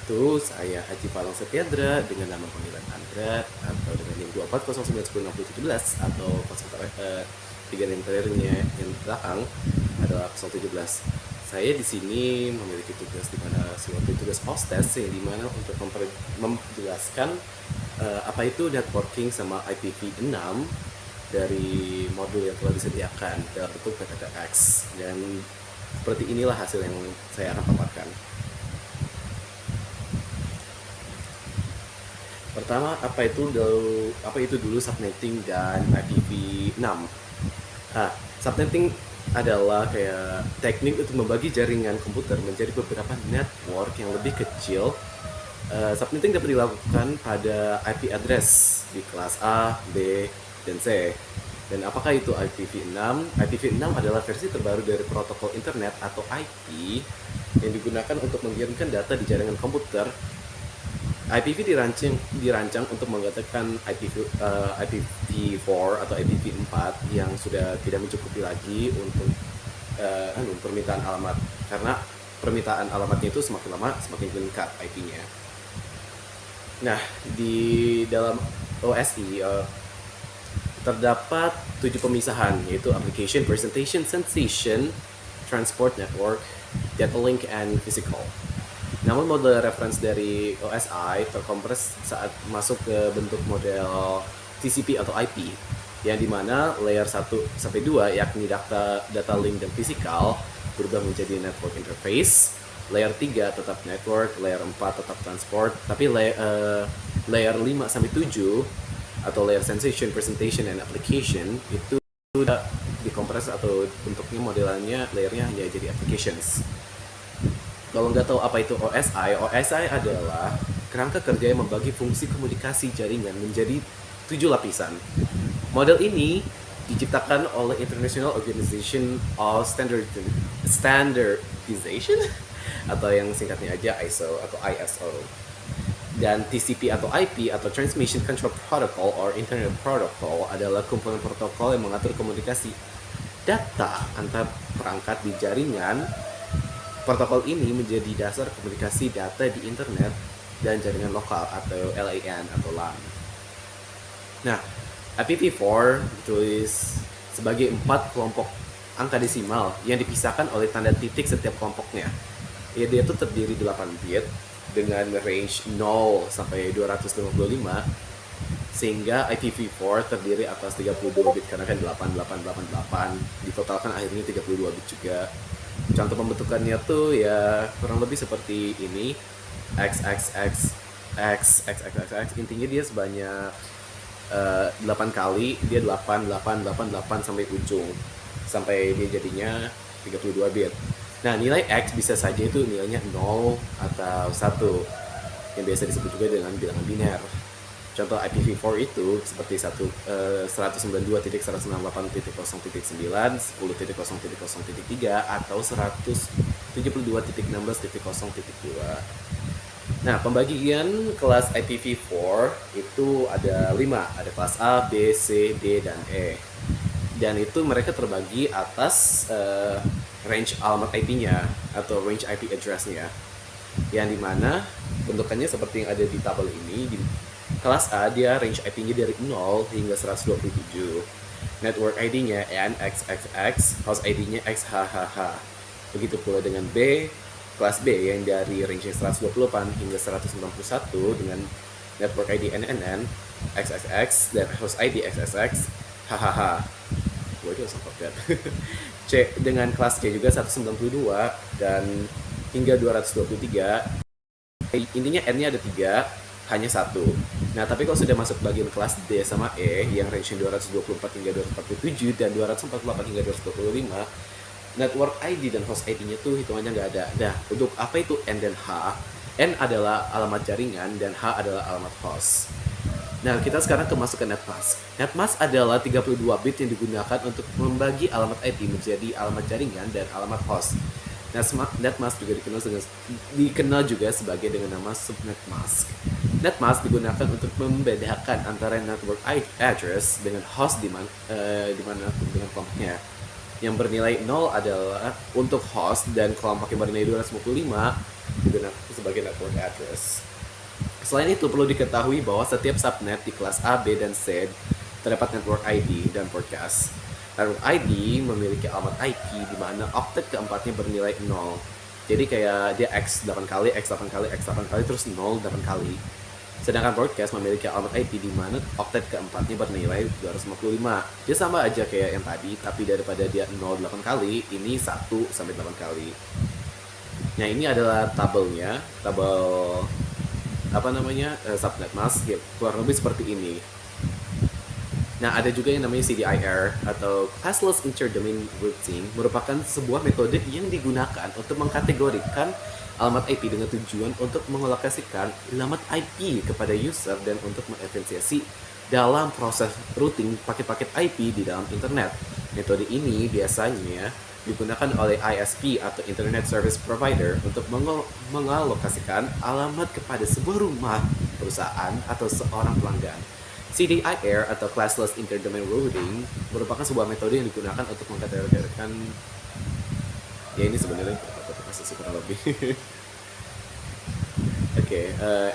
itu saya Haji Palong Setiandra dengan nama panggilan Andra atau dengan NIM 240910617 atau 3 NIM terakhirnya yang belakang adalah 017. Saya di sini memiliki tugas di mana suatu tugas hostess yang dimana untuk menjelaskan apa itu networking sama IPv6 dari modul yang telah disediakan dalam bentuk PTTX, dan seperti inilah hasil yang saya akan paparkan. Pertama, apa itu dulu subnetting dan IPv6? Subnetting adalah kayak teknik untuk membagi jaringan komputer menjadi beberapa network yang lebih kecil. Subnetting dapat dilakukan pada IP address di kelas A, B, dan C. Dan apakah itu IPv6? IPv6 adalah versi terbaru dari protokol internet atau IP yang digunakan untuk mengirimkan data di jaringan komputer. IPv dirancang untuk menggantikan IPv4 atau IPv4 yang sudah tidak mencukupi lagi untuk permintaan alamat, karena permintaan alamatnya itu semakin lama semakin meningkat IP-nya. Nah, di dalam OSI terdapat 7 pemisahan, yaitu Application, Presentation, Sensation, Transport Network, Data Link, and Physical. Namun model reference dari OSI terkompres saat masuk ke bentuk model TCP atau IP, yang dimana layer 1 sampai 2 yakni data link dan physical berubah menjadi network interface, layer 3 tetap network, layer 4 tetap transport, tapi layer 5 sampai 7 atau layer sensation, presentation, and application itu sudah dikompres atau bentuknya modelannya layernya hanya jadi applications. Kalau nggak tahu apa itu OSI adalah kerangka kerja yang membagi fungsi komunikasi jaringan menjadi 7 lapisan. Model ini diciptakan oleh International Organization of Standardization atau yang singkatnya aja ISO atau ISO. Dan TCP atau IP atau Transmission Control Protocol or Internet Protocol adalah komponen protokol yang mengatur komunikasi data antar perangkat di jaringan. Protokol ini menjadi dasar komunikasi data di internet dan jaringan lokal atau LAN atau LAN. Nah, IPv4 ditulis sebagai 4 kelompok angka desimal yang dipisahkan oleh tanda titik setiap kelompoknya. Ya, dia itu terdiri 8 bit dengan range 0 sampai 255, sehingga IPv4 terdiri atas 32 bit karena kan 8888, ditotalkan akhirnya 32 bit juga. Contoh pembentukannya tuh ya kurang lebih seperti ini, XXX, intinya dia sebanyak 8 kali, dia 8888 sampai ujung, sampai dia jadinya 32 bit. Nah, nilai X bisa saja itu nilainya 0 atau 1, yang biasa disebut juga dengan bilangan biner. Contoh IPv4 itu seperti 192.168.0.9, 10.0.0.3 atau 172.16.0.2. Nah, pembagian kelas IPv4 itu ada 5, ada kelas A, B, C, D, dan E. Dan itu mereka terbagi atas range alamat IP-nya atau range IP address-nya, yang dimana bentukannya seperti yang ada di tabel ini. Di kelas A dia range IP-nya dari 0 hingga 127, network ID-nya NXXX, host ID-nya XHHH. Begitu pula dengan B, kelas B yang dari range 128 hingga 191 dengan network ID NNN, XXX, dan host ID XXX, HHH. Gue juga sempat lihat. C dengan kelas C juga 192 dan hingga 223. Intinya N-nya ada 3, hanya 1. Nah, tapi kalau sudah masuk bagian kelas D sama E yang range 224 hingga 247 dan 248 hingga 225, network ID dan host ID-nya tuh hitungannya nggak ada. Nah, untuk apa itu N dan H? N adalah alamat jaringan dan H adalah alamat host. Nah, kita sekarang masuk ke NetMask. NetMask adalah 32 bit yang digunakan untuk membagi alamat IP menjadi alamat jaringan dan alamat host. NetMask juga dikenal juga sebagai dengan nama subNetMask. NetMask digunakan untuk membedakan antara network address dengan host di mana dengan kelompoknya. Yang bernilai 0 adalah untuk host dan kelompok yang bernilai 255 digunakan sebagai sebagai network address. Selain itu, perlu diketahui bahwa setiap subnet di kelas A, B, dan C terdapat network ID dan broadcast. Network ID memiliki alamat IP di mana oktet keempatnya bernilai 0. Jadi kayak dia X 8 kali, X 8 kali, X 8 kali, terus 0 8 kali. Sedangkan broadcast memiliki alamat IP di mana oktet keempatnya bernilai 255. Dia sama aja kayak yang tadi, tapi daripada dia 0 8 kali, ini 1 sampai 8 kali. Nah, ini adalah tabelnya, tabel subnet mask, ya, kurang lebih seperti ini. Nah, ada juga yang namanya CDIR atau Classless Interdomain Routing, merupakan sebuah metode yang digunakan untuk mengkategorikan alamat IP dengan tujuan untuk mengalokasikan alamat IP kepada user dan untuk mengefisiensi dalam proses routing paket-paket IP di dalam internet. Metode ini biasanya digunakan oleh ISP atau Internet Service Provider untuk mengalokasikan alamat kepada sebuah rumah, perusahaan, atau seorang pelanggan. CDIR atau Classless Interdomain Routing merupakan sebuah metode yang digunakan untuk mengkategorikan, ya ini sebenarnya kurang lebih.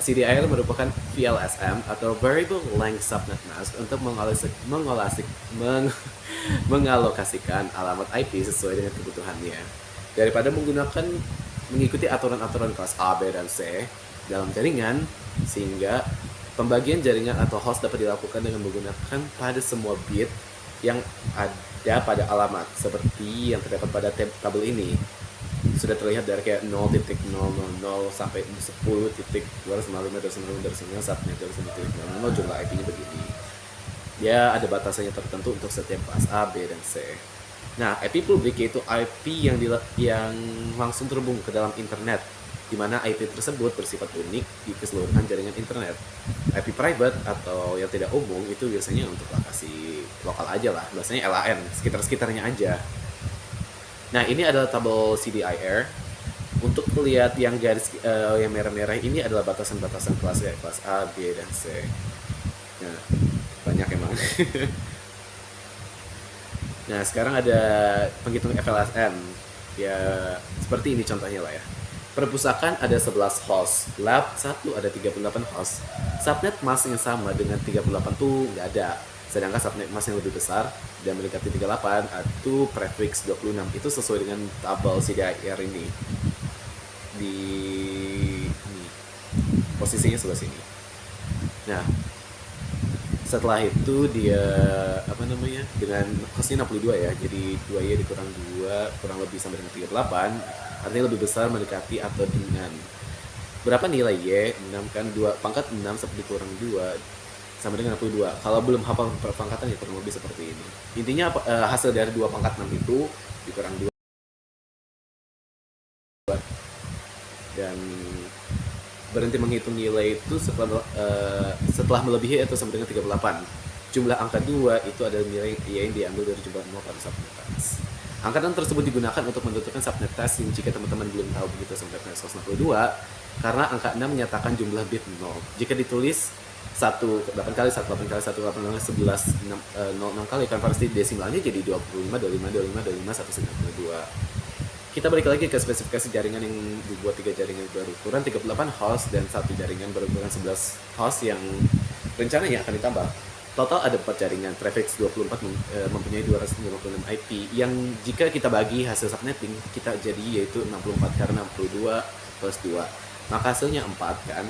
CDIR merupakan VLSM atau Variable Length Subnet Mask untuk mengalokasikan alamat IP sesuai dengan kebutuhannya. Daripada mengikuti aturan-aturan kelas A, B, dan C dalam jaringan, sehingga pembagian jaringan atau host dapat dilakukan dengan menggunakan pada semua bit yang ada pada alamat, seperti yang terdapat pada tabel ini. Sudah terlihat dari kayak 0.000 sampai 10.255.299 subnet 200.000 jumlah IP-nya begini. Ya, ada batasannya tertentu untuk setiap kelas A, B, dan C. Nah, IP publik yaitu IP yang langsung terhubung ke dalam internet, di mana IP tersebut bersifat unik di keseluruhan jaringan internet. IP private atau yang tidak umum itu biasanya untuk lokasi lokal aja lah, biasanya LAN, sekitar-sekitarnya aja. Nah, ini adalah tabel CDIR. Untuk melihat yang garis yang merah-merah ini adalah batasan-batasan kelas ya, kelas A, B, dan C. Nah, banyak emang. Nah, sekarang ada penghitung FLSM. Ya, seperti ini contohnya lah ya. Perpustakaan ada 11 host, lab 1 ada 38 host. Subnet mask yang sama dengan 38 tuh nggak ada. Sedangkan subnet mask yang lebih besar dan mendekati 38 itu prefix 26. Itu sesuai dengan tabel CDIR ini. Di ini posisinya sebelah sini. Nah, setelah itu dia dengan hostnya 62 ya, jadi 2Y dikurang 2 kurang lebih sama dengan 38, artinya lebih besar mendekati atau dengan berapa nilai Y, 6 kan, 2 pangkat 6 sampai dikurang 2 sama dengan 62. Kalau belum hafal perpangkatan ya kurang lebih seperti ini. Intinya hasil dari 2 pangkat 6 itu dikurang 2 dan berhenti menghitung nilai itu setelah melebihi atau sama dengan 38. Jumlah angka 2 itu adalah nilai yang diambil dari jumlah 0 pada subnet task. Angkatan tersebut digunakan untuk menentukan subnet task yang jika teman-teman belum tahu begitu subnet task 162, karena angka 6 menyatakan jumlah bit 0. Jika ditulis 8 kali 1 8 kali 1 8 kali 11 6 kali, konversi desimalnya jadi 25 25 25 25 192. Kita balik lagi ke spesifikasi jaringan yang dibuat 3 jaringan berukuran 38 host dan 1 jaringan berukuran 11 host yang rencananya akan ditambah. Total ada 4 jaringan, prefix 24 mempunyai 256 IP yang jika kita bagi hasil subnetting kita jadi yaitu 64 karena 62 plus 2. Maka hasilnya 4 kan.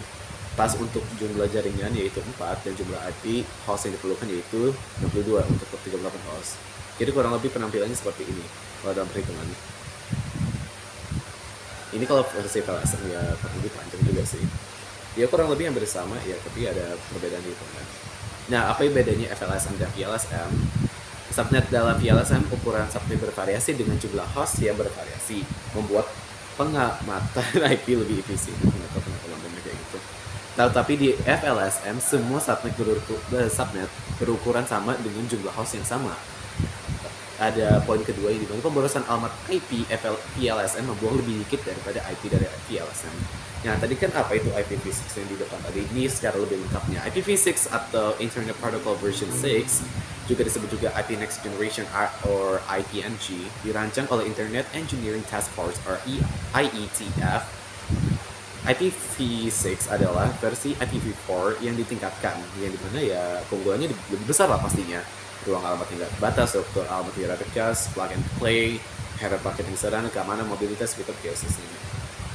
Pas untuk jumlah jaringan yaitu 4 dan jumlah IP host yang diperlukan yaitu 62 untuk 38 host. Jadi kurang lebih penampilannya seperti ini kalau dalam perhitungan. Ini kalau versi VLSM ya lebih panjang juga sih. Ya kurang lebih hampir sama ya, tapi ada perbedaan gitu kan. Nah, apa bedanya FLSM dan VLSM? Subnet dalam VLSM ukuran subnet bervariasi dengan jumlah host yang bervariasi, membuat pengamatan IP lebih efisien. Nggak tahu kenapa ngomongnya kayak gitu. Tapi di FLSM semua subnet berukuran sama dengan jumlah host yang sama. Ada poin kedua ini, pemborosan alamat IP VLSM membuang lebih dikit daripada IP dari VLSM. Nah, tadi kan apa itu IPv6 yang di depan tadi? Ini secara lebih lengkapnya. IPv6 atau Internet Protocol version 6, juga disebut juga IP Next Generation or IPNG, dirancang oleh Internet Engineering Task Force or IETF IPv6 adalah versi IPv4 yang ditingkatkan, yang dimana ya keunggulannya lebih besar lah pastinya. Ruang alamat tidak terbatas, struktur alamat tidak ringkas, plug and play, header paket yang sederhana, keamanan, mobilitas, fitur POSS-nya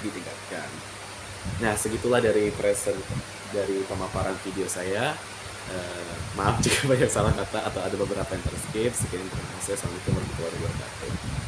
ditingkatkan. Nah, segitulah dari pemaparan video saya. Maaf jika banyak salah kata atau ada beberapa yang terskip. Sekian terima kasih. Assalamualaikum warahmatullahi wabarakatuh.